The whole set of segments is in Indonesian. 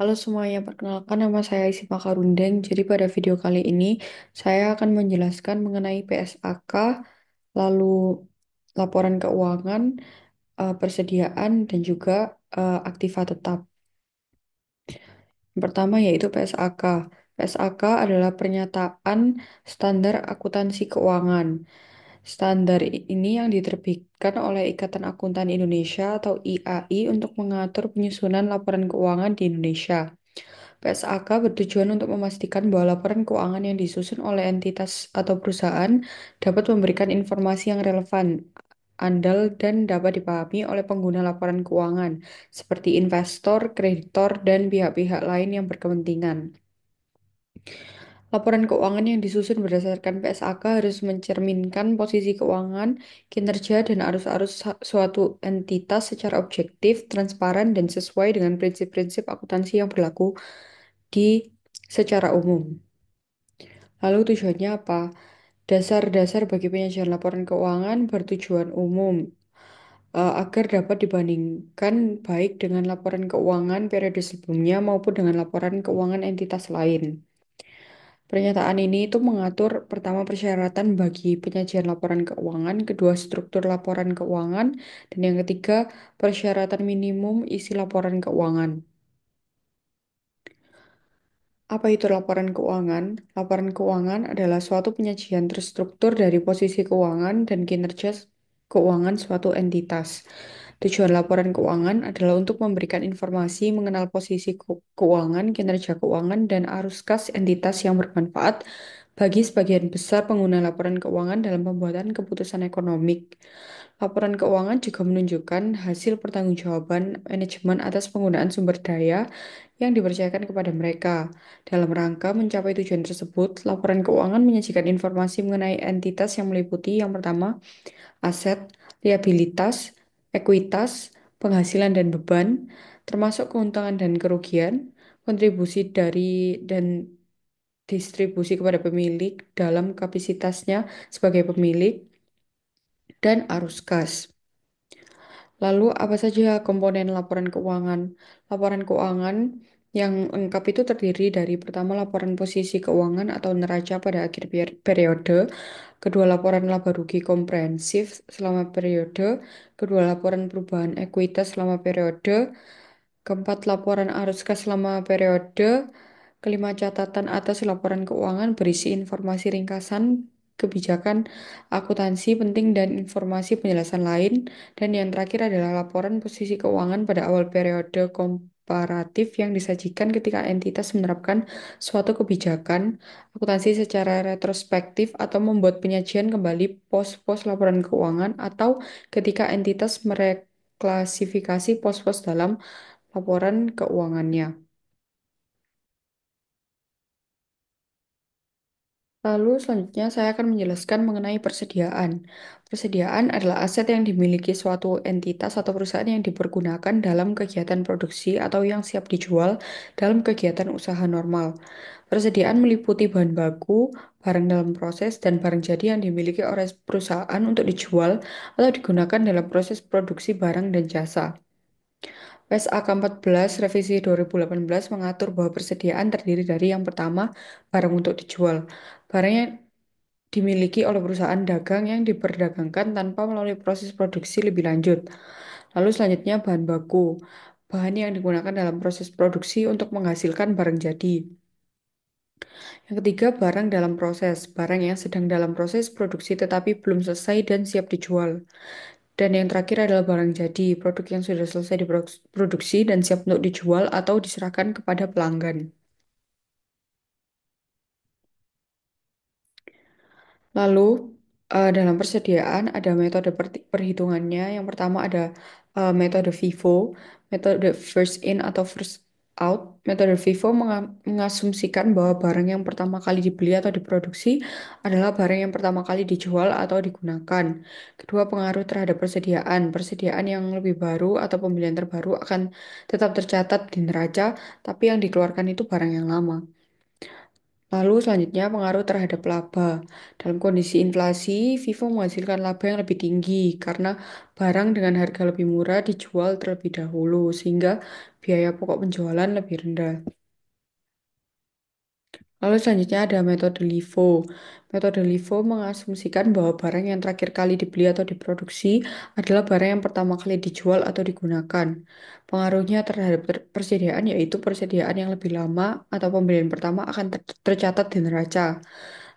Halo semuanya, perkenalkan nama saya Isi Makarundeng. Jadi pada video kali ini saya akan menjelaskan mengenai PSAK, lalu laporan keuangan, persediaan, dan juga aktiva tetap. Yang pertama yaitu PSAK. PSAK adalah pernyataan standar akuntansi keuangan. Standar ini yang diterbitkan oleh Ikatan Akuntan Indonesia atau IAI untuk mengatur penyusunan laporan keuangan di Indonesia. PSAK bertujuan untuk memastikan bahwa laporan keuangan yang disusun oleh entitas atau perusahaan dapat memberikan informasi yang relevan, andal, dan dapat dipahami oleh pengguna laporan keuangan, seperti investor, kreditor, dan pihak-pihak lain yang berkepentingan. Laporan keuangan yang disusun berdasarkan PSAK harus mencerminkan posisi keuangan, kinerja, dan arus-arus suatu entitas secara objektif, transparan, dan sesuai dengan prinsip-prinsip akuntansi yang berlaku di secara umum. Lalu tujuannya apa? Dasar-dasar bagi penyajian laporan keuangan bertujuan umum agar dapat dibandingkan baik dengan laporan keuangan periode sebelumnya maupun dengan laporan keuangan entitas lain. Pernyataan ini itu mengatur pertama persyaratan bagi penyajian laporan keuangan, kedua struktur laporan keuangan, dan yang ketiga persyaratan minimum isi laporan keuangan. Apa itu laporan keuangan? Laporan keuangan adalah suatu penyajian terstruktur dari posisi keuangan dan kinerja keuangan suatu entitas. Tujuan laporan keuangan adalah untuk memberikan informasi mengenal posisi keuangan, kinerja keuangan, dan arus kas entitas yang bermanfaat bagi sebagian besar pengguna laporan keuangan dalam pembuatan keputusan ekonomi. Laporan keuangan juga menunjukkan hasil pertanggungjawaban manajemen atas penggunaan sumber daya yang dipercayakan kepada mereka. Dalam rangka mencapai tujuan tersebut, laporan keuangan menyajikan informasi mengenai entitas yang meliputi yang pertama, aset, liabilitas, ekuitas, penghasilan dan beban, termasuk keuntungan dan kerugian, kontribusi dari dan distribusi kepada pemilik dalam kapasitasnya sebagai pemilik, dan arus kas. Lalu, apa saja komponen laporan keuangan? Laporan keuangan yang lengkap itu terdiri dari pertama laporan posisi keuangan atau neraca pada akhir periode, kedua laporan laba rugi komprehensif selama periode, kedua laporan perubahan ekuitas selama periode, keempat laporan arus kas selama periode, kelima catatan atas laporan keuangan berisi informasi ringkasan kebijakan akuntansi penting dan informasi penjelasan lain. Dan yang terakhir adalah laporan posisi keuangan pada awal periode komparatif yang disajikan ketika entitas menerapkan suatu kebijakan akuntansi secara retrospektif atau membuat penyajian kembali pos-pos laporan keuangan atau ketika entitas mereklasifikasi pos-pos dalam laporan keuangannya. Lalu selanjutnya saya akan menjelaskan mengenai persediaan. Persediaan adalah aset yang dimiliki suatu entitas atau perusahaan yang dipergunakan dalam kegiatan produksi atau yang siap dijual dalam kegiatan usaha normal. Persediaan meliputi bahan baku, barang dalam proses, dan barang jadi yang dimiliki oleh perusahaan untuk dijual atau digunakan dalam proses produksi barang dan jasa. PSAK 14 Revisi 2018 mengatur bahwa persediaan terdiri dari yang pertama, barang untuk dijual. Barang yang dimiliki oleh perusahaan dagang yang diperdagangkan tanpa melalui proses produksi lebih lanjut. Lalu selanjutnya bahan baku, bahan yang digunakan dalam proses produksi untuk menghasilkan barang jadi. Yang ketiga, barang dalam proses, barang yang sedang dalam proses produksi tetapi belum selesai dan siap dijual. Dan yang terakhir adalah barang jadi, produk yang sudah selesai diproduksi dan siap untuk dijual atau diserahkan kepada pelanggan. Lalu, dalam persediaan ada metode perhitungannya. Yang pertama ada metode FIFO, metode first in atau first out. Metode FIFO mengasumsikan bahwa barang yang pertama kali dibeli atau diproduksi adalah barang yang pertama kali dijual atau digunakan. Kedua, pengaruh terhadap persediaan. Persediaan yang lebih baru atau pembelian terbaru akan tetap tercatat di neraca, tapi yang dikeluarkan itu barang yang lama. Lalu selanjutnya pengaruh terhadap laba. Dalam kondisi inflasi, Vivo menghasilkan laba yang lebih tinggi karena barang dengan harga lebih murah dijual terlebih dahulu sehingga biaya pokok penjualan lebih rendah. Lalu selanjutnya ada metode LIFO. Metode LIFO mengasumsikan bahwa barang yang terakhir kali dibeli atau diproduksi adalah barang yang pertama kali dijual atau digunakan. Pengaruhnya terhadap persediaan yaitu persediaan yang lebih lama atau pembelian pertama akan tercatat di neraca.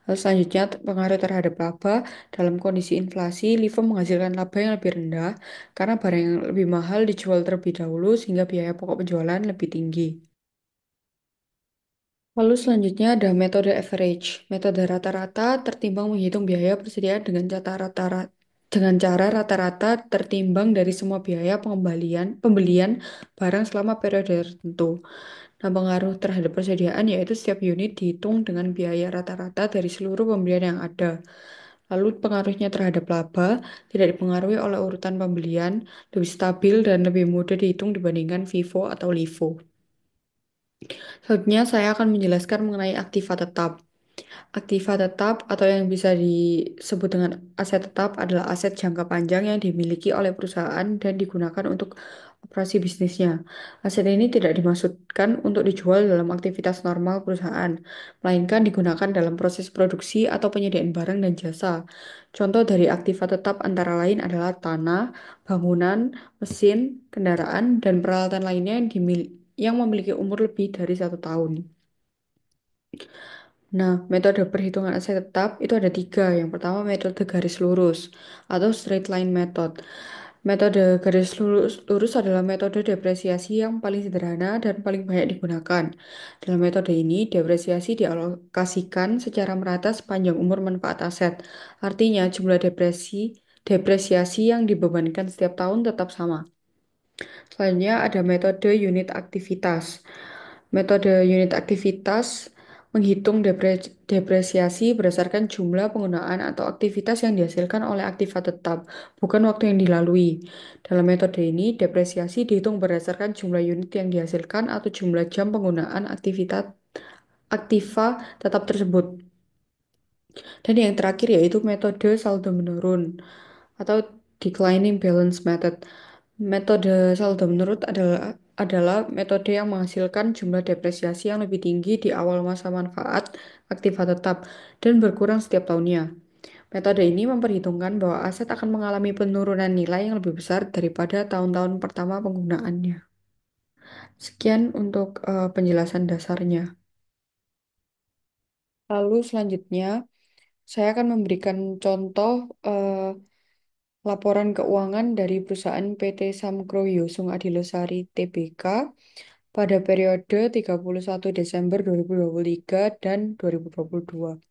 Lalu selanjutnya pengaruh terhadap laba. Dalam kondisi inflasi, LIFO menghasilkan laba yang lebih rendah karena barang yang lebih mahal dijual terlebih dahulu sehingga biaya pokok penjualan lebih tinggi. Lalu selanjutnya ada metode average. Metode rata-rata tertimbang menghitung biaya persediaan dengan cara rata-rata tertimbang dari semua biaya pembelian barang selama periode tertentu. Nah, pengaruh terhadap persediaan yaitu setiap unit dihitung dengan biaya rata-rata dari seluruh pembelian yang ada. Lalu pengaruhnya terhadap laba tidak dipengaruhi oleh urutan pembelian, lebih stabil dan lebih mudah dihitung dibandingkan FIFO atau LIFO. Selanjutnya saya akan menjelaskan mengenai aktiva tetap. Aktiva tetap atau yang bisa disebut dengan aset tetap adalah aset jangka panjang yang dimiliki oleh perusahaan dan digunakan untuk operasi bisnisnya. Aset ini tidak dimaksudkan untuk dijual dalam aktivitas normal perusahaan, melainkan digunakan dalam proses produksi atau penyediaan barang dan jasa. Contoh dari aktiva tetap antara lain adalah tanah, bangunan, mesin, kendaraan, dan peralatan lainnya yang memiliki umur lebih dari 1 tahun. Nah, metode perhitungan aset tetap itu ada tiga. Yang pertama metode garis lurus atau straight line method. Metode garis lurus adalah metode depresiasi yang paling sederhana dan paling banyak digunakan. Dalam metode ini, depresiasi dialokasikan secara merata sepanjang umur manfaat aset. Artinya, jumlah depresiasi yang dibebankan setiap tahun tetap sama. Selanjutnya ada metode unit aktivitas. Metode unit aktivitas menghitung depresiasi berdasarkan jumlah penggunaan atau aktivitas yang dihasilkan oleh aktiva tetap, bukan waktu yang dilalui. Dalam metode ini, depresiasi dihitung berdasarkan jumlah unit yang dihasilkan atau jumlah jam penggunaan aktiva tetap tersebut. Dan yang terakhir yaitu metode saldo menurun atau declining balance method. Metode saldo menurun adalah metode yang menghasilkan jumlah depresiasi yang lebih tinggi di awal masa manfaat aktiva tetap dan berkurang setiap tahunnya. Metode ini memperhitungkan bahwa aset akan mengalami penurunan nilai yang lebih besar daripada tahun-tahun pertama penggunaannya. Sekian untuk penjelasan dasarnya. Lalu selanjutnya, saya akan memberikan contoh laporan keuangan dari perusahaan PT Samkro Yosung Adilesari Tbk pada periode 31 Desember 2023 dan 2022.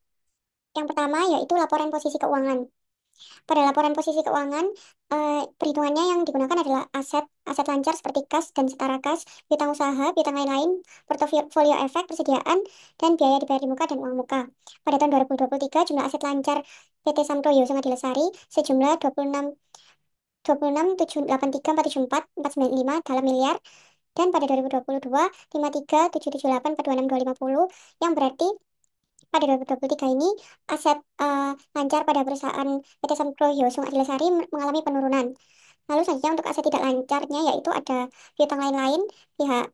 Yang pertama yaitu laporan posisi keuangan. Pada laporan posisi keuangan, perhitungannya yang digunakan adalah aset lancar seperti kas dan setara kas, piutang usaha, piutang lain-lain, portofolio efek, persediaan, dan biaya dibayar di muka dan uang muka. Pada tahun 2023, jumlah aset lancar PT Samto Yosung Adilesari sejumlah 26.783.474 dalam miliar, dan pada 2022, 53.778.426.250, yang berarti pada 2023 ini aset lancar pada perusahaan PT Sampro Hyosung Adilesari mengalami penurunan. Lalu selanjutnya untuk aset tidak lancarnya yaitu ada piutang lain-lain, pihak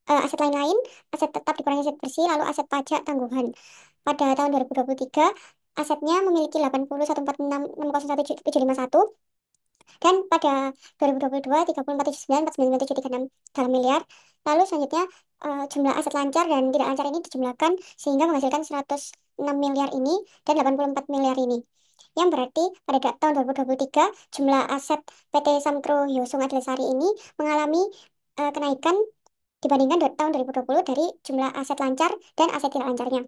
aset lain-lain, aset tetap dikurangi aset bersih, lalu aset pajak tanggungan. Pada tahun 2023 asetnya memiliki 81.446.601.751, dan pada 2022 34.949.49.736 dalam miliar. Lalu selanjutnya jumlah aset lancar dan tidak lancar ini dijumlahkan sehingga menghasilkan 106 miliar ini dan 84 miliar ini. Yang berarti pada tahun 2023 jumlah aset PT Samkro Hyosung Adilesari ini mengalami kenaikan dibandingkan tahun 2020 dari jumlah aset lancar dan aset tidak lancarnya.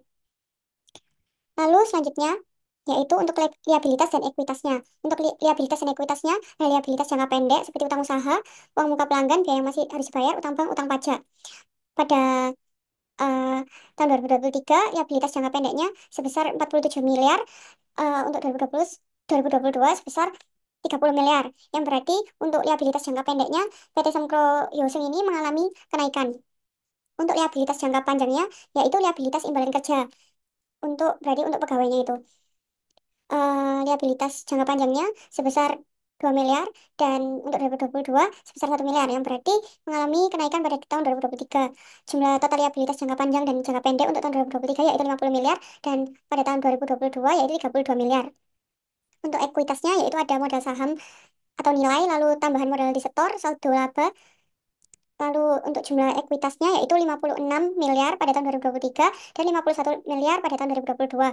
Lalu selanjutnya yaitu untuk liabilitas dan ekuitasnya. Untuk liabilitas dan ekuitasnya, ada liabilitas jangka pendek seperti utang usaha, uang muka pelanggan, biaya yang masih harus dibayar, utang bank, utang pajak. Pada eh, tahun 2023, liabilitas jangka pendeknya sebesar 47 miliar, untuk 2022 sebesar 30 miliar. Yang berarti untuk liabilitas jangka pendeknya, PT Semkro Yosung ini mengalami kenaikan. Untuk liabilitas jangka panjangnya, yaitu liabilitas imbalan kerja. untuk berarti untuk pegawainya itu. Liabilitas jangka panjangnya sebesar 2 miliar dan untuk 2022 sebesar 1 miliar yang berarti mengalami kenaikan pada tahun 2023. Jumlah total liabilitas jangka panjang dan jangka pendek untuk tahun 2023 yaitu 50 miliar dan pada tahun 2022 yaitu 32 miliar. Untuk ekuitasnya yaitu ada modal saham atau nilai, lalu tambahan modal di setor, saldo laba, lalu untuk jumlah ekuitasnya yaitu 56 miliar pada tahun 2023 dan 51 miliar pada tahun 2022.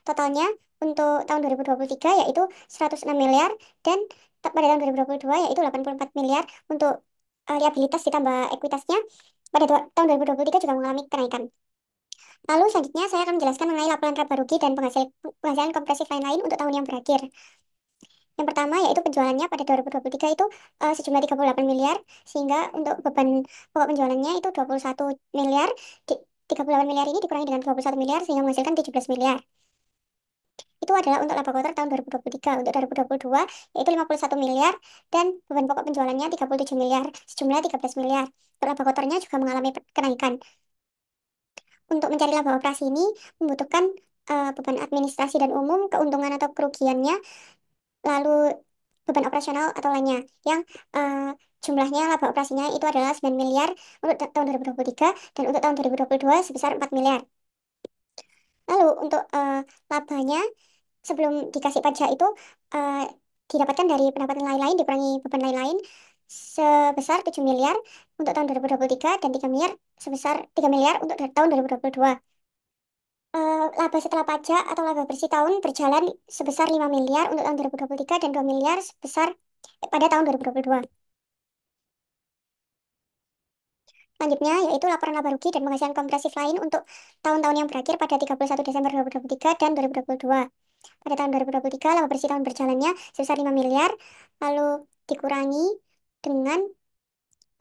Totalnya untuk tahun 2023 yaitu 106 miliar dan pada tahun 2022 yaitu 84 miliar untuk liabilitas ditambah ekuitasnya pada tahun 2023 juga mengalami kenaikan. Lalu selanjutnya saya akan menjelaskan mengenai laporan laba rugi dan penghasilan kompresif lain-lain untuk tahun yang berakhir. Yang pertama yaitu penjualannya pada 2023 itu sejumlah 38 miliar, sehingga untuk beban pokok penjualannya itu 21 miliar. 38 miliar ini dikurangi dengan 21 miliar sehingga menghasilkan 17 miliar. Itu adalah untuk laba kotor tahun 2023. Untuk 2022 yaitu 51 miliar dan beban pokok penjualannya 37 miliar, sejumlah 13 miliar. Untuk laba kotornya juga mengalami kenaikan. Untuk mencari laba operasi ini membutuhkan beban administrasi dan umum, keuntungan atau kerugiannya, lalu beban operasional atau lainnya yang jumlahnya laba operasinya itu adalah 9 miliar untuk tahun 2023 dan untuk tahun 2022 sebesar 4 miliar. Lalu untuk labanya sebelum dikasih pajak itu eh, didapatkan dari pendapatan lain-lain dikurangi beban lain-lain sebesar 7 miliar untuk tahun 2023 dan 3 miliar sebesar 3 miliar untuk tahun 2022. Laba setelah pajak atau laba bersih tahun berjalan sebesar 5 miliar untuk tahun 2023 dan 2 miliar sebesar pada tahun 2022. Selanjutnya yaitu laporan laba rugi dan penghasilan kompresif lain untuk tahun-tahun yang berakhir pada 31 Desember 2023 dan 2022. Pada tahun 2023, laba bersih tahun berjalannya sebesar 5 miliar, lalu dikurangi dengan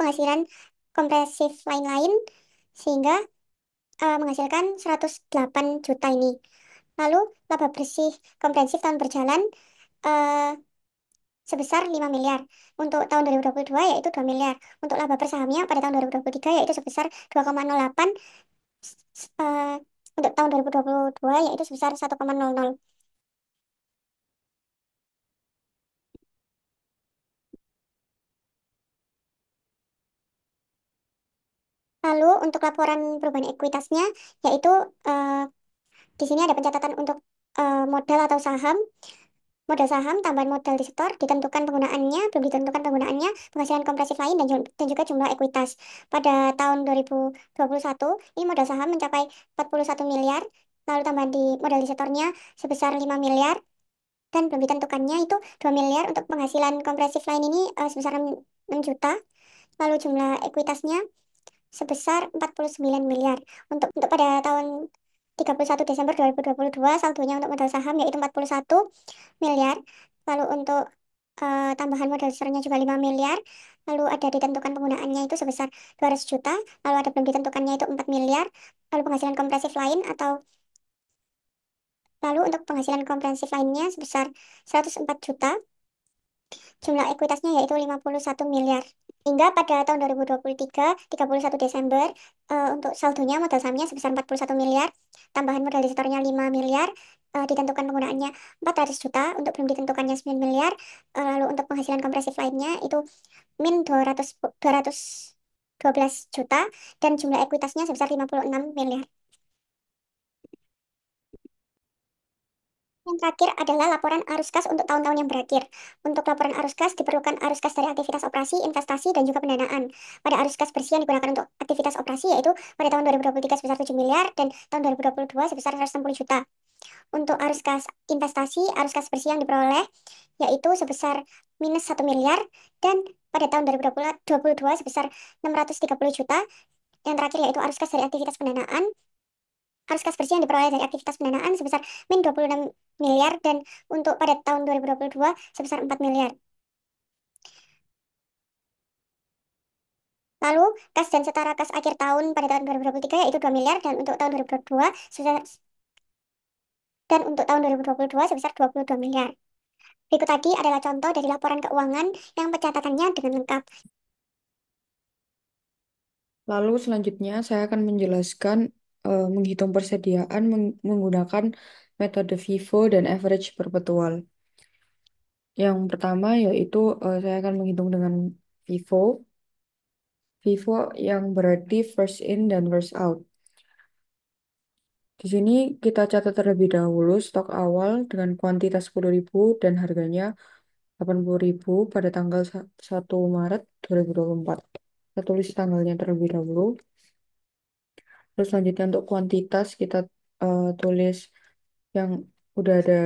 penghasilan kompresif lain-lain, sehingga menghasilkan 108 juta ini. Lalu laba bersih komprehensif tahun berjalan eh, sebesar 5 miliar. Untuk tahun 2022 yaitu 2 miliar. Untuk laba per sahamnya pada tahun 2023 yaitu sebesar 2,08. eh, untuk tahun 2022 yaitu sebesar 1,00. Lalu untuk laporan perubahan ekuitasnya yaitu eh, di sini ada pencatatan untuk modal atau saham. Modal saham, tambahan modal di setor, ditentukan penggunaannya, belum ditentukan penggunaannya, penghasilan kompresif lain, dan juga jumlah ekuitas. Pada tahun 2021, ini modal saham mencapai 41 miliar, lalu tambahan di modal di setornya sebesar 5 miliar, dan belum ditentukannya itu 2 miliar untuk penghasilan kompresif lain ini sebesar 6 juta, lalu jumlah ekuitasnya sebesar 49 miliar. Untuk pada tahun 31 Desember 2022, saldonya untuk modal saham yaitu 41 miliar. Lalu untuk tambahan modal dasarnya juga 5 miliar. Lalu ada ditentukan penggunaannya itu sebesar 200 juta. Lalu ada belum ditentukannya itu 4 miliar. Lalu penghasilan kompresif lain atau lalu untuk penghasilan komprehensif lainnya sebesar 104 juta. Jumlah ekuitasnya yaitu 51 miliar. Hingga pada tahun 2023, 31 Desember, untuk saldonya modal sahamnya sebesar 41 miliar, tambahan modal depositornya 5 miliar, ditentukan penggunaannya 400 juta, untuk belum ditentukannya 9 miliar, lalu untuk penghasilan kompresif lainnya itu min 212 juta, dan jumlah ekuitasnya sebesar 56 miliar. Yang terakhir adalah laporan arus kas untuk tahun-tahun yang berakhir. Untuk laporan arus kas diperlukan arus kas dari aktivitas operasi, investasi, dan juga pendanaan. Pada arus kas bersih yang digunakan untuk aktivitas operasi yaitu pada tahun 2023 sebesar 7 miliar dan tahun 2022 sebesar 160 juta. Untuk arus kas investasi, arus kas bersih yang diperoleh yaitu sebesar minus 1 miliar dan pada tahun 2022 sebesar 630 juta. Yang terakhir yaitu arus kas dari aktivitas pendanaan. Arus kas bersih yang diperoleh dari aktivitas pendanaan sebesar min 26 miliar dan untuk pada tahun 2022 sebesar 4 miliar. Lalu kas dan setara kas akhir tahun pada tahun 2023 yaitu 2 miliar dan untuk tahun 2022 sebesar untuk tahun 2022 sebesar 22 miliar. Berikut tadi adalah contoh dari laporan keuangan yang pencatatannya dengan lengkap. Lalu selanjutnya saya akan menjelaskan menghitung persediaan menggunakan metode FIFO dan average perpetual. Yang pertama yaitu saya akan menghitung dengan FIFO. FIFO yang berarti first in dan first out. Di sini kita catat terlebih dahulu stok awal dengan kuantitas 10.000 dan harganya 80.000 pada tanggal 1 Maret 2024. Kita tulis tanggalnya terlebih dahulu. Terus selanjutnya untuk kuantitas kita tulis yang udah ada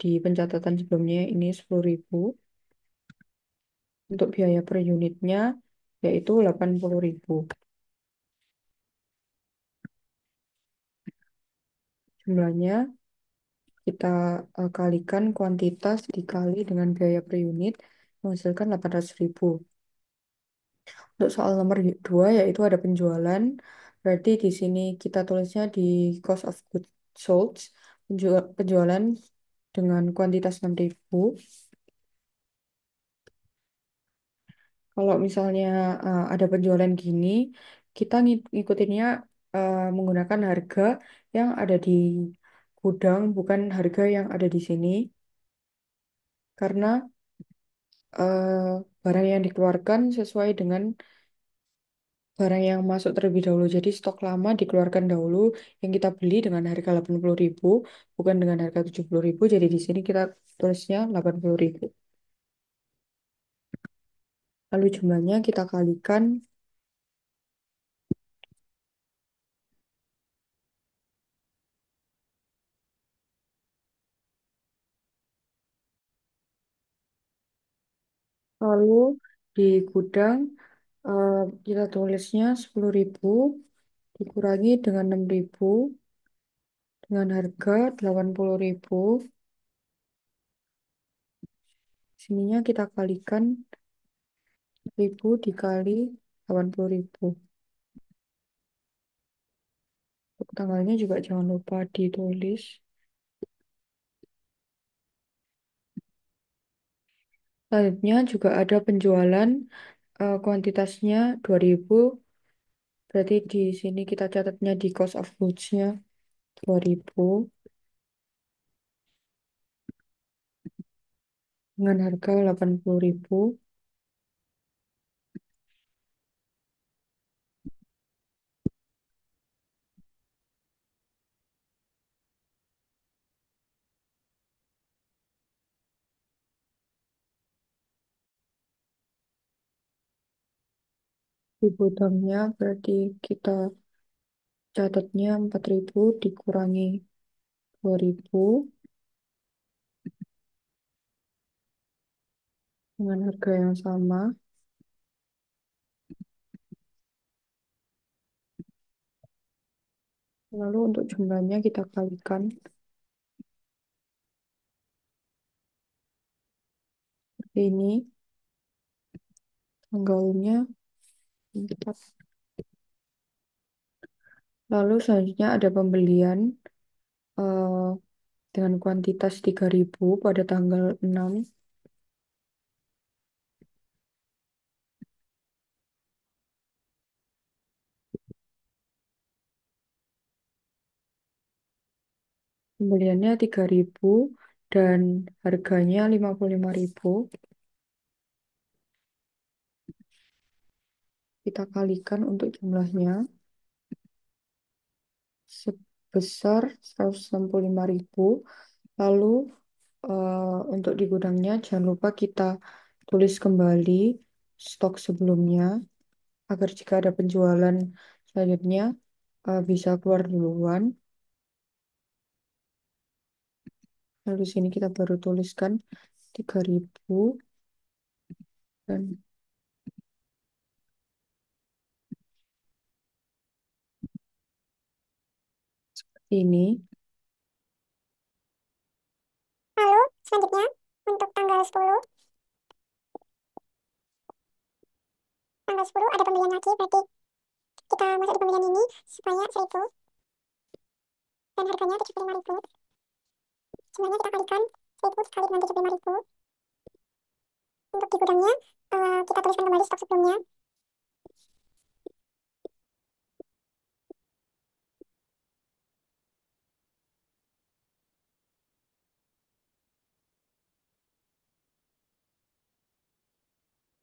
di pencatatan sebelumnya ini 10.000. Untuk biaya per unitnya yaitu 80.000. Jumlahnya kita kalikan kuantitas dikali dengan biaya per unit menghasilkan 800.000. Untuk soal nomor 2 yaitu ada penjualan. Berarti di sini kita tulisnya di cost of goods sold. Penjualan dengan kuantitas 6.000. Kalau misalnya ada penjualan gini, kita ngikutinnya menggunakan harga yang ada di gudang, bukan harga yang ada di sini. Karena eh, barang yang dikeluarkan sesuai dengan barang yang masuk terlebih dahulu. Jadi stok lama dikeluarkan dahulu yang kita beli dengan harga 80.000, bukan dengan harga 70.000. Jadi di sini kita tulisnya 80.000. Lalu jumlahnya kita kalikan. Lalu di gudang eh, kita tulisnya 10.000 dikurangi dengan 6.000 dengan harga 80.000. Sininya kita kalikan 1.000 dikali 80.000. Untuk tanggalnya juga jangan lupa ditulis. Selanjutnya juga ada penjualan kuantitasnya 2.000. Berarti di sini kita catatnya di cost of goods-nya 2.000 dengan harga 80.000. Di gudangnya berarti kita catatnya 4.000 dikurangi 2.000 dengan harga yang sama. Lalu untuk jumlahnya kita kalikan seperti ini. Tanggalnya 4. Lalu selanjutnya ada pembelian eh, dengan kuantitas 3.000 pada tanggal 6. Pembeliannya 3.000 dan harganya 55.000. Kita kalikan untuk jumlahnya sebesar 165.000. Lalu untuk di gudangnya jangan lupa kita tulis kembali stok sebelumnya agar jika ada penjualan selanjutnya bisa keluar duluan. Lalu di sini kita baru tuliskan 3.000 dan ini. Lalu selanjutnya untuk tanggal 10 ada pembelian lagi, berarti kita masuk di pembelian ini sebanyak 1.000 dan harganya 75.000. Jumlahnya kita kalikan 1.000 dikali dengan 75.000. Untuk di gudangnya kita tuliskan kembali stok sebelumnya.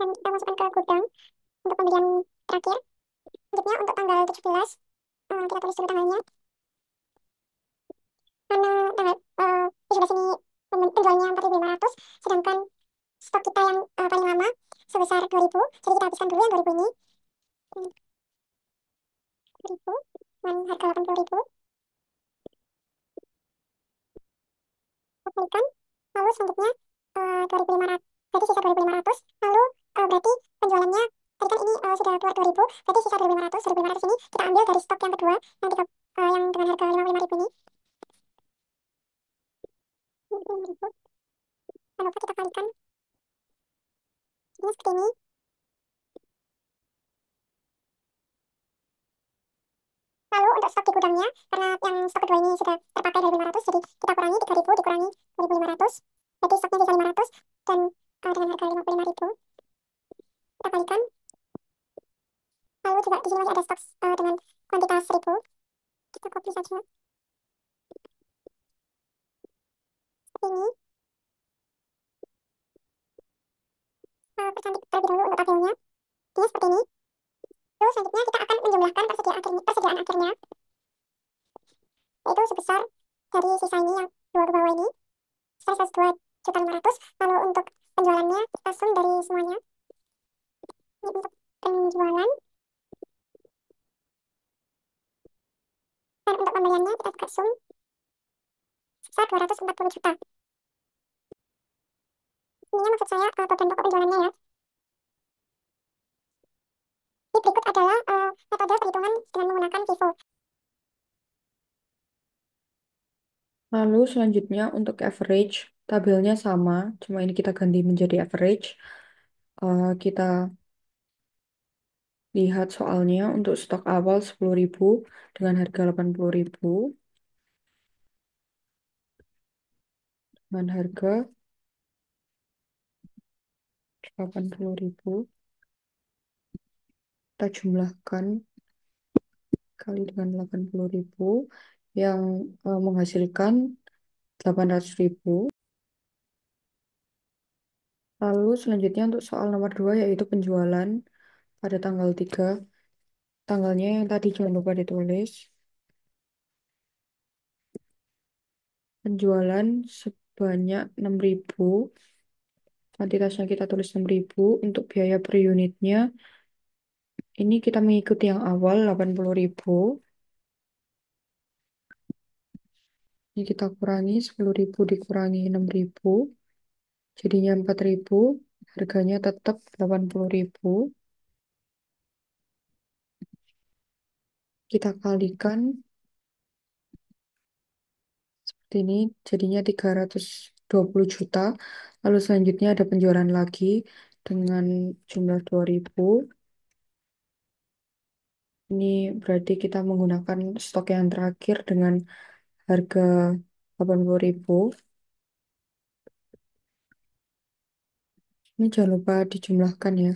Dan kita masukkan ke gudang untuk pembelian terakhir. Selanjutnya untuk tanggal 17, kita tulis dulu tanggalnya. Karena tanggal di sebelah sini penjualnya 4.500, sedangkan stok kita yang paling lama sebesar 2.000. Jadi kita habiskan dulu yang 2.000 ini. 2.000 dengan harga 80.000. Kita kalikan. Lalu selanjutnya 2.500. Berarti sisa 2.500. Lalu berarti penjualannya tadi kan ini sudah keluar 2.000. Berarti sisa 2.500. 2.500 ini kita ambil dari stok yang kedua yang dengan harga 55.000 ini. 55.000. Lalu kita kalikan. Jadinya seperti ini. Lalu untuk stok di gudangnya, karena yang stok kedua ini sudah terpakai dari 500, jadi kita kurangi 3.000 dikurangi 2.500. Berarti stoknya sisa 500 dan dengan harga 55.000. Kita kalikan. Lalu juga di sini masih ada stok dengan kuantitas 1.000. Kita copy saja. Seperti ini. Percantik terlebih dahulu untuk tabelnya. Ini seperti ini. Lalu selanjutnya kita akan menjumlahkan persediaan akhirnya, yaitu sebesar dari sisa ini yang dua ke bawah ini, sebesar 102.500.000. Lalu untuk penjualannya kita sum dari semuanya. Ini untuk penjualan. Dan untuk pembeliannya kita buka sum sebesar 240 juta. Ini maksud saya beban pokok penjualannya ya. Ini berikut adalah metode perhitungan dengan menggunakan FIFO. Lalu selanjutnya untuk average, tabelnya sama, cuma ini kita ganti menjadi average. Kita lihat soalnya untuk stok awal 10.000 dengan harga 80.000 dengan harga 80.000 kita jumlahkan kali dengan 80.000 yang menghasilkan 800.000. Lalu selanjutnya untuk soal nomor 2 yaitu penjualan pada tanggal 3. Tanggalnya yang tadi jangan lupa ditulis. Penjualan sebanyak 6.000. Kuantitasnya kita tulis 6.000. Untuk biaya per unitnya ini kita mengikuti yang awal 80.000. Ini kita kurangi 10.000 dikurangi 6.000. Jadinya 4.000. Harganya tetap 80.000. Kita kalikan seperti ini. Jadinya 320 juta. Lalu selanjutnya ada penjualan lagi dengan jumlah 2.000. Ini berarti kita menggunakan stok yang terakhir dengan harga 80.000. Ini jangan lupa dijumlahkan ya.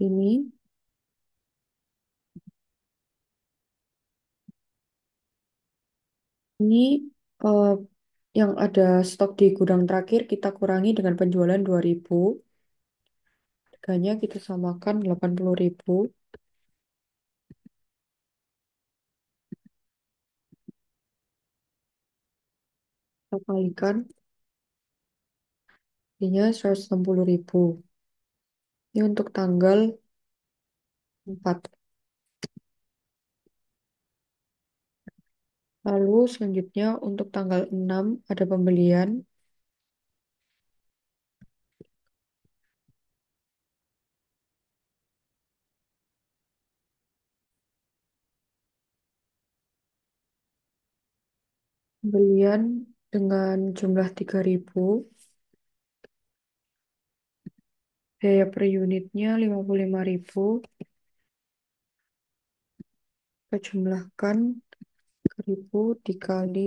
Ini ini eh, yang ada stok di gudang terakhir kita kurangi dengan penjualan 2.000. Harganya kita samakan 80.000. Kita kalikan jadinya 160.000. Ini untuk tanggal 4. Lalu selanjutnya untuk tanggal 6 ada pembelian. Pembelian dengan jumlah 3.000. Biaya per unitnya 55.000. Kita jumlahkan 3.000 dikali.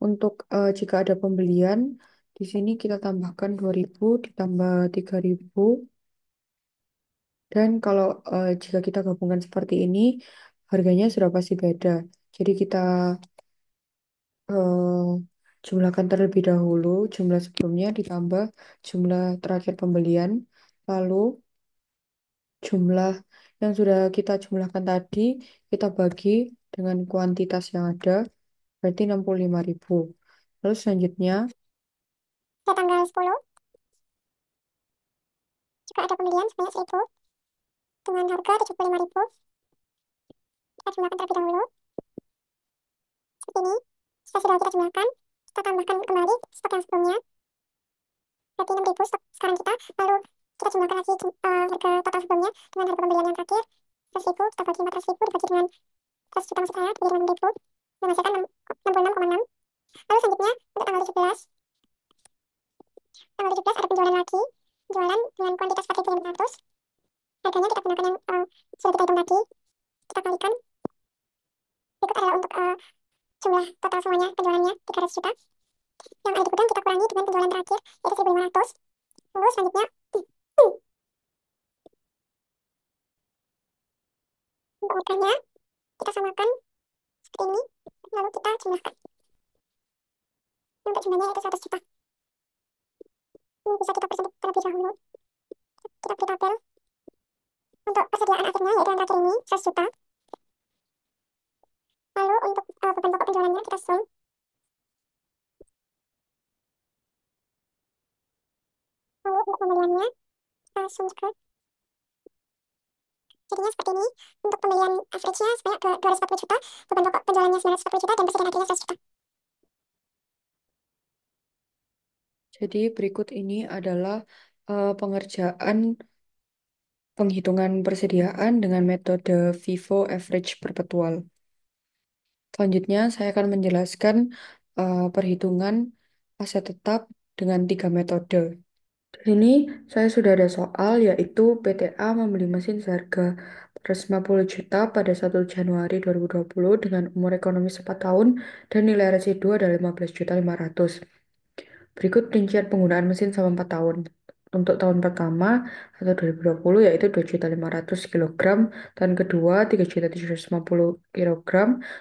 Untuk jika ada pembelian, di sini kita tambahkan 2.000 ditambah 3.000. Dan kalau jika kita gabungkan seperti ini, harganya sudah pasti beda. Jadi kita eh, jumlahkan terlebih dahulu jumlah sebelumnya ditambah jumlah terakhir pembelian, lalu jumlah yang sudah kita jumlahkan tadi kita bagi dengan kuantitas yang ada, berarti 65.000. Lalu selanjutnya, Pada tanggal 10 juga ada pembelian sebanyak 1.000 dengan harga 75.000. Kita jumlahkan terlebih dahulu. Seperti ini. Sudah kita jumlahkan. Kita tambahkan kembali stok yang sebelumnya. Berarti 6.000 stok sekarang kita. Lalu kita jumlahkan lagi harga total sebelumnya dengan harga pembelian yang terakhir. 100.000 kita bagi 400.000 dibagi dengan 100 juta maksud saya dibagi dengan 6.000 menghasilkan 66,6. Lalu selanjutnya untuk tanggal 17. Tanggal 17 ada penjualan lagi. Penjualan dengan kuantitas 4.500. Harganya kita gunakan yang sudah kita hitung tadi. Kita kalikan. Berikut adalah untuk jumlah total semuanya penjualannya 300 juta. Yang ada di gudang kita kurangi dengan penjualan terakhir yaitu 1.500. Lalu selanjutnya untuk harganya kita samakan seperti ini. Lalu kita jumlahkan. Untuk jumlahnya yaitu 100 juta. Ini bisa kita percepat terlebih dahulu. Kita beri tabel. Untuk persediaan akhirnya yaitu yang terakhir ini 100 juta. Lalu untuk beban pokok penjualannya kita sum. Lalu untuk pembeliannya kita sum juga. Jadinya seperti ini. Untuk pembelian average-nya sebanyak 240 juta. Beban pokok penjualannya 940 juta dan persediaan akhirnya 100 juta. jadi berikut ini adalah pengerjaan penghitungan persediaan dengan metode FIFO average perpetual. Selanjutnya, saya akan menjelaskan perhitungan aset tetap dengan tiga metode. Di sini saya sudah ada soal, yaitu PTA membeli mesin seharga 450 juta pada 1 Januari 2020 dengan umur ekonomis 4 tahun dan nilai residu adalah 15.500.000. Berikut rincian penggunaan mesin selama 4 tahun. Untuk tahun pertama atau 2020 yaitu 2.500.000 kg, tahun kedua 3.750 kg,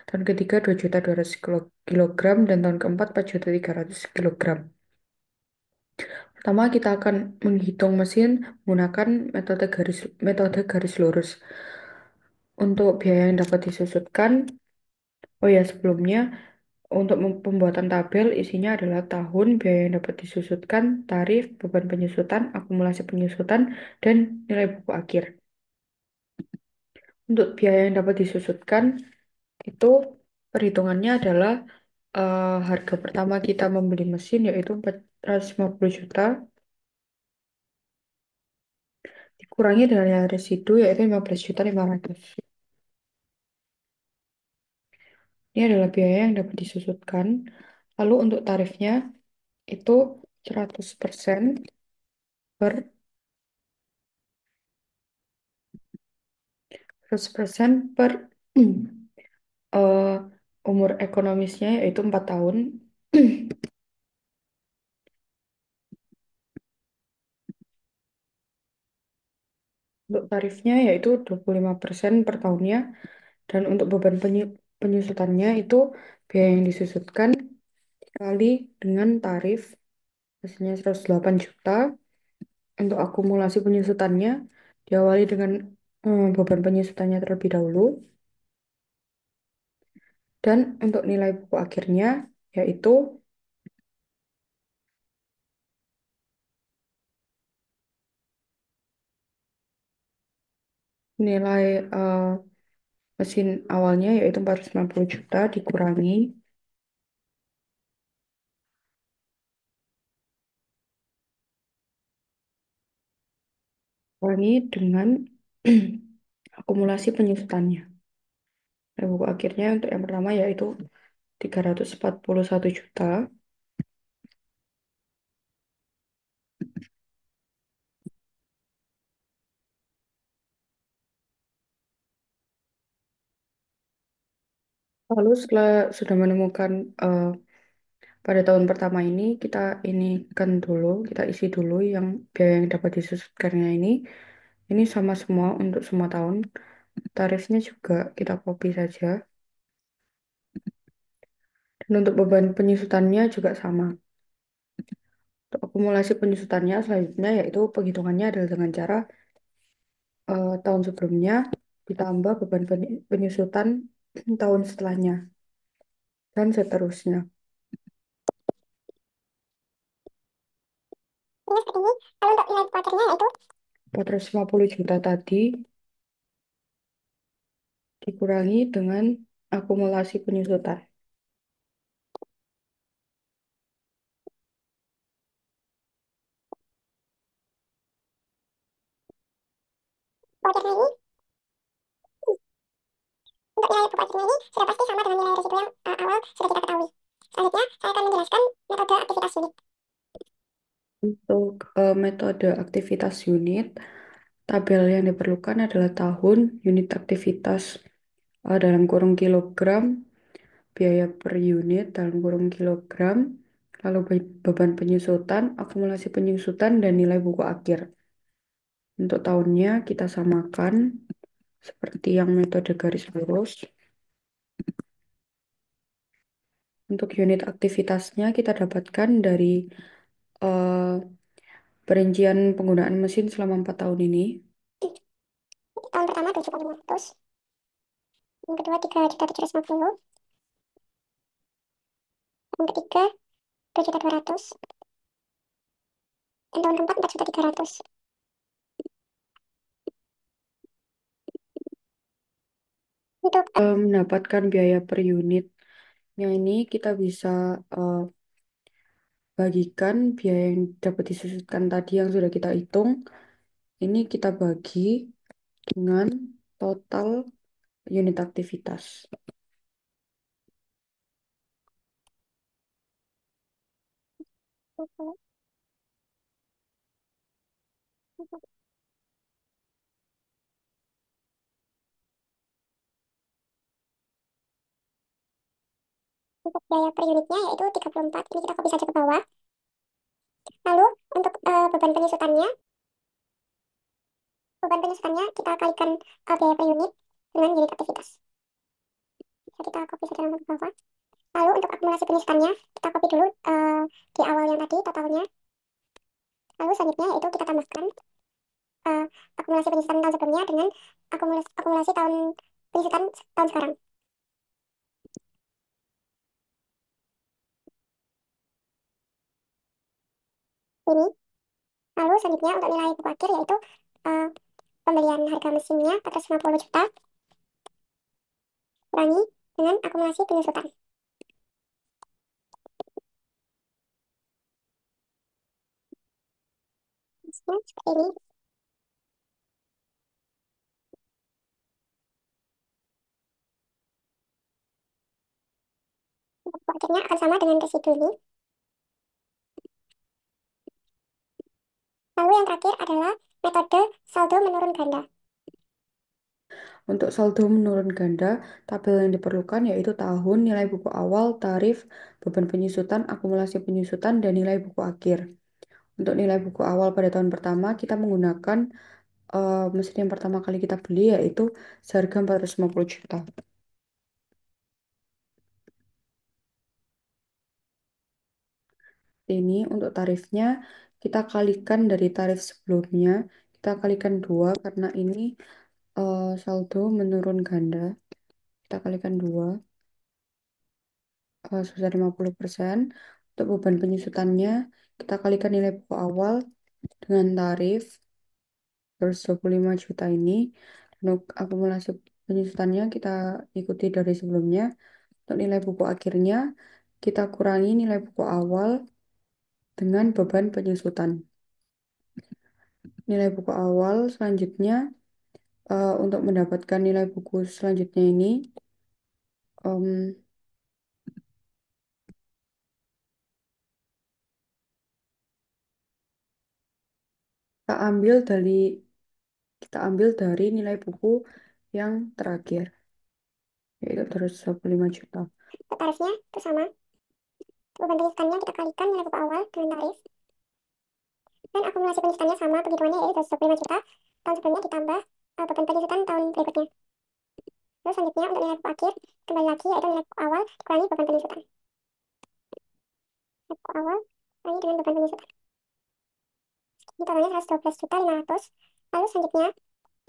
tahun ketiga 2.200.000 kg, dan tahun keempat 4.300.000 kg. Pertama kita akan menghitung mesin menggunakan metode garis lurus. Untuk biaya yang dapat disusutkan, oh ya sebelumnya, untuk pembuatan tabel isinya adalah tahun, biaya yang dapat disusutkan, tarif, beban penyusutan, akumulasi penyusutan, dan nilai buku akhir. Untuk biaya yang dapat disusutkan, itu perhitungannya adalah harga pertama kita membeli mesin yaitu 450 juta dikurangi dengan yang residu yaitu 15.500.000. Ini adalah biaya yang dapat disusutkan. Lalu untuk tarifnya itu 100% per 100% per eh, umur ekonomisnya yaitu 4 tahun. Untuk tarifnya yaitu 25% per tahunnya. Dan untuk beban penyusutannya itu biaya yang disusutkan dikali dengan tarif hasilnya 108 juta. Untuk akumulasi penyusutannya diawali dengan beban penyusutannya terlebih dahulu. Dan untuk nilai buku akhirnya yaitu nilai mesin awalnya yaitu 490 juta dikurangi dengan akumulasi penyusutannya. Dan buku akhirnya untuk yang pertama yaitu 341 juta. Lalu setelah sudah menemukan pada tahun pertama ini, kita isi dulu yang biaya yang dapat disusutkannya ini. Ini sama semua untuk semua tahun. Tarifnya juga kita copy saja. Dan untuk beban penyusutannya juga sama. Untuk akumulasi penyusutannya selanjutnya yaitu penghitungannya adalah dengan cara tahun sebelumnya ditambah beban penyusutan tahun setelahnya dan seterusnya. Ini seperti ini. Lalu untuk nilai kuatirnya yaitu 450 juta tadi dikurangi dengan akumulasi penyusutan. kuatirnya ini, untuk nilai kuatirnya ini sudah pasti sama dengan nilai residu yang awal sudah kita ketahui. Selanjutnya, saya akan menjelaskan metode aktivitas unit. Untuk metode aktivitas unit, tabel yang diperlukan adalah tahun, unit aktivitas dalam kurung kilogram, biaya per unit dalam kurung kilogram, lalu beban penyusutan, akumulasi penyusutan, dan nilai buku akhir. Untuk tahunnya kita samakan seperti yang metode garis lurus. Untuk unit aktivitasnya kita dapatkan dari eh, perincian penggunaan mesin selama 4 tahun ini. Tahun pertama 7.500, yang kedua 3.750, yang ketiga 2.200, dan tahun keempat 4.300. Untuk Mendapatkan biaya per unitnya ini kita bisa eh, bagikan biaya yang dapat disusutkan tadi yang sudah kita hitung. Ini kita bagi dengan total unit aktivitas. untuk biaya per unitnya yaitu 34. Ini kita copy saja ke bawah. Lalu untuk beban penyusutannya kita kalikan biaya per unit dengan unit aktivitas. Bisa kita copy saja langsung ke bawah. Lalu untuk akumulasi penyusutannya kita copy dulu di awal yang tadi totalnya. Lalu selanjutnya itu kita tambahkan eh, akumulasi penyusutan tahun sebelumnya dengan akumulasi tahun penyusutan tahun sekarang. Ini. Lalu selanjutnya untuk nilai buku akhir yaitu eh, pembelian harga mesinnya 450 juta kurangi dengan akumulasi penyusutan. Seperti ini. Buku akhirnya akan sama dengan residu ini. Lalu yang terakhir adalah metode saldo menurun ganda. Untuk saldo menurun ganda, tabel yang diperlukan yaitu tahun, nilai buku awal, tarif, beban penyusutan, akumulasi penyusutan, dan nilai buku akhir. Untuk nilai buku awal pada tahun pertama, kita menggunakan mesin yang pertama kali kita beli yaitu seharga 450 juta. Ini untuk tarifnya kita kalikan dari tarif sebelumnya, kita kalikan 2 karena ini saldo menurun ganda. Kita kalikan 2 sebesar 50%. Untuk beban penyusutannya, kita kalikan nilai buku awal dengan tarif 125 juta ini. Untuk akumulasi penyusutannya kita ikuti dari sebelumnya. Untuk nilai buku akhirnya, kita kurangi nilai buku awal dengan beban penyusutan. Nilai buku awal selanjutnya, untuk mendapatkan nilai buku selanjutnya ini, em, kita ambil dari kita ambil dari nilai buku yang terakhir, yaitu 125 juta. Tarifnya itu sama. Beban penyusutannya kita kalikan nilai buku awal dengan tarif. Dan akumulasi penyusutannya sama, penghitungannya yaitu 125 juta. Tahun sebelumnya ditambah beban penyusutan tahun berikutnya. Terus selanjutnya untuk nilai pokok akhir, kembali lagi yaitu nilai pokok awal dikurangi beban penyusutan. Nilai pokok awal dikurangi dengan beban penyusutan. Ini totalnya 112.500.000. Lalu selanjutnya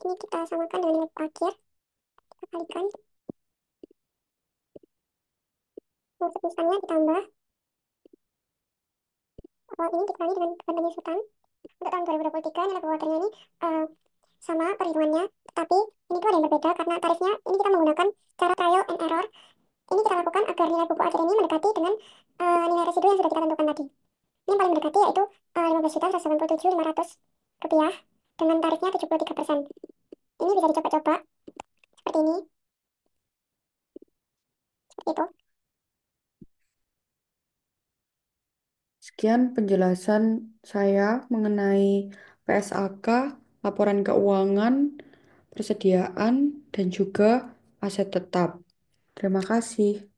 ini kita samakan dengan nilai pokok akhir, kita kalikan. Maksud penyusutannya ditambah awal ini dikurangi dengan beban penyusutan. Untuk tahun 2023 nilai pokok akhirnya ini eh, sama perhitungannya, tetapi ini tuh ada yang berbeda karena tarifnya ini kita menggunakan cara trial and error. Ini kita lakukan agar nilai pupuk akhir ini mendekati dengan nilai residu yang sudah kita tentukan tadi. Ini yang paling mendekati yaitu 15.187.500 rupiah dengan tarifnya 73%. Ini bisa dicoba-coba seperti ini, seperti itu. Sekian penjelasan saya mengenai PSAK, laporan keuangan, persediaan, dan juga aset tetap. Terima kasih.